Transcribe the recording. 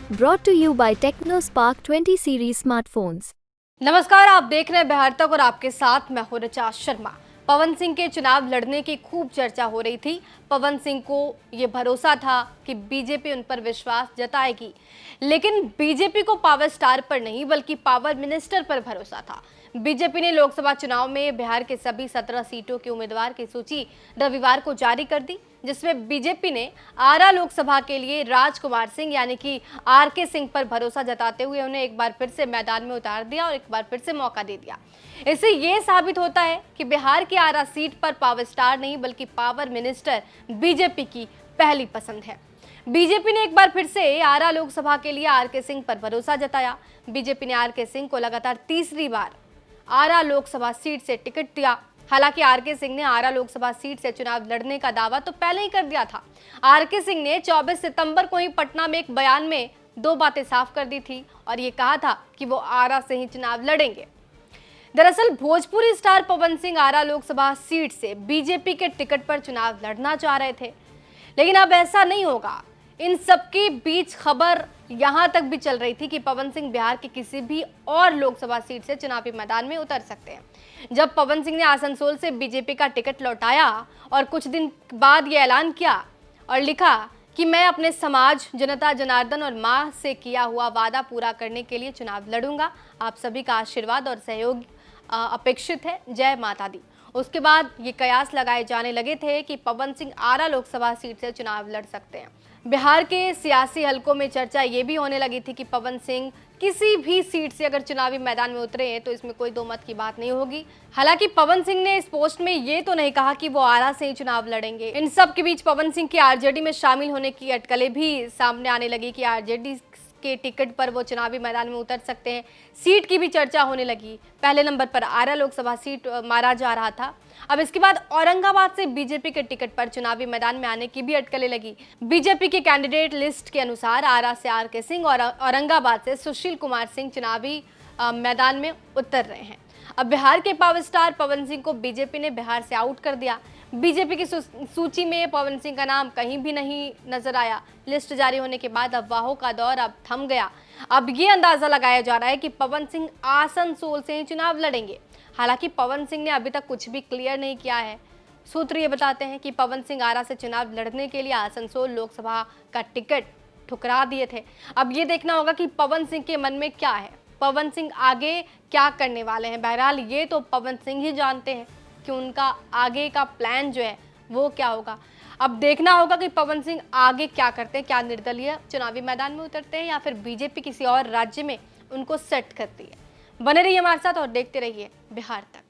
brought to you by TechnoSpark 20 series smartphones। नमस्कार, आप देख रहे हैं बिहार तक और आपके साथ मैं हूं ऋचा शर्मा। पवन सिंह के चुनाव लड़ने की खूब चर्चा हो रही थी। पवन सिंह को ये भरोसा था कि बीजेपी उन पर विश्वास जताएगी, लेकिन बीजेपी को पावर स्टार पर नहीं बल्कि पावर मिनिस्टर पर भरोसा था। बीजेपी ने लोकसभा चुनाव में बिहार के सभी 17 सीटों के उम्मीदवार की सूची रविवार को जारी कर दी, जिसमें बीजेपी ने आरा लोकसभा के लिए राजकुमार सिंह यानी कि आरके सिंह पर भरोसा जताते हुए उन्हें एक बार फिर से मैदान में उतार दिया और एक बार फिर से मौका दे दिया। इससे ये साबित होता है कि बिहार की आरा सीट पर पावर स्टार नहीं बल्कि पावर मिनिस्टर बीजेपी की पहली पसंद है। बीजेपी ने एक बार फिर से आरा लोकसभा के लिए आरके सिंह पर भरोसा जताया। बीजेपी ने आरके सिंह को लगातार तीसरी बार आरा लोकसभा सीट से टिकट दिया। हालांकि आरके सिंह ने आरा लोकसभा सीट से चुनाव लड़ने का दावा तो पहले ही कर दिया था। आरके सिंह ने 24 सितंबर को ही पटना में एक बयान में दो बातें साफ कर दी थी और ये कहा था कि वो आरा से ही चुनाव लड़ेंगे। दरअसल भोजपुरी स्टार पवन सिंह आरा लोकसभा सीट से बीजेपी के टिकट पर चुनाव लड़ना चाह रहे थे, लेकिन अब ऐसा नहीं होगा। इन सबके बीच खबर यहां तक भी चल रही थी कि पवन सिंह बिहार की किसी भी और लोकसभा सीट से चुनावी मैदान में उतर सकते हैं। जब पवन सिंह ने आसनसोल से बीजेपी का टिकट लौटाया और कुछ दिन बाद ये ऐलान किया और लिखा कि मैं अपने समाज, जनता जनार्दन और मां से किया हुआ वादा पूरा करने के लिए चुनाव लड़ूंगा। आप सभी का आशीर्वाद और सहयोग अपेक्षित है। जय माता दी। उसके बाद ये कयास लगाए जाने लगे थे कि पवन सिंह आरा लोकसभा सीट से चुनाव लड़ सकते हैं। बिहार के सियासी हलकों में चर्चा ये भी होने लगी थी कि पवन सिंह किसी भी सीट से अगर चुनावी मैदान में उतरे हैं तो इसमें कोई दो मत की बात नहीं होगी। हालांकि पवन सिंह ने इस पोस्ट में ये तो नहीं कहा कि वो आरा से ही चुनाव लड़ेंगे। इन सब के बीच पवन सिंह के आरजेडी में शामिल होने की अटकलें भी सामने आने लगी कि आरजेडी के टिकट पर वो चुनावी मैदान में उतर सकते हैं। सीट की भी चर्चा होने लगी। पहले नंबर पर आरा लोकसभा सीट मारा जा रहा था। अब इसके बाद औरंगाबाद से बीजेपी के टिकट पर चुनावी मैदान में आने की भी अटकलें लगी। बीजेपी के कैंडिडेट लिस्ट के अनुसार आरा से आरके सिंह और औरंगाबाद से सुशील कुमार सिंह चुनावी मैदान में उतर रहे हैं। अब बिहार के पावर स्टार पवन सिंह को बीजेपी ने बिहार से आउट कर दिया। बीजेपी की सूची में पवन सिंह का नाम कहीं भी नहीं नजर आया। लिस्ट जारी होने के बाद अफवाहों का दौर अब थम गया। अब ये अंदाजा लगाया जा रहा है कि पवन सिंह आसनसोल से ही चुनाव लड़ेंगे। हालांकि पवन सिंह ने अभी तक कुछ भी क्लियर नहीं किया है। सूत्र ये बताते हैं कि पवन सिंह आरा से चुनाव लड़ने के लिए आसनसोल लोकसभा का टिकट ठुकरा दिए थे। अब ये देखना होगा कि पवन सिंह के मन में क्या है, पवन सिंह आगे क्या करने वाले हैं। बहरहाल ये तो पवन सिंह ही जानते हैं कि उनका आगे का प्लान जो है वो क्या होगा। अब देखना होगा कि पवन सिंह आगे क्या करते हैं, क्या निर्दलीय चुनावी मैदान में उतरते हैं या फिर बीजेपी किसी और राज्य में उनको सेट करती है। बने रहिए हमारे साथ और देखते रहिए बिहार तक।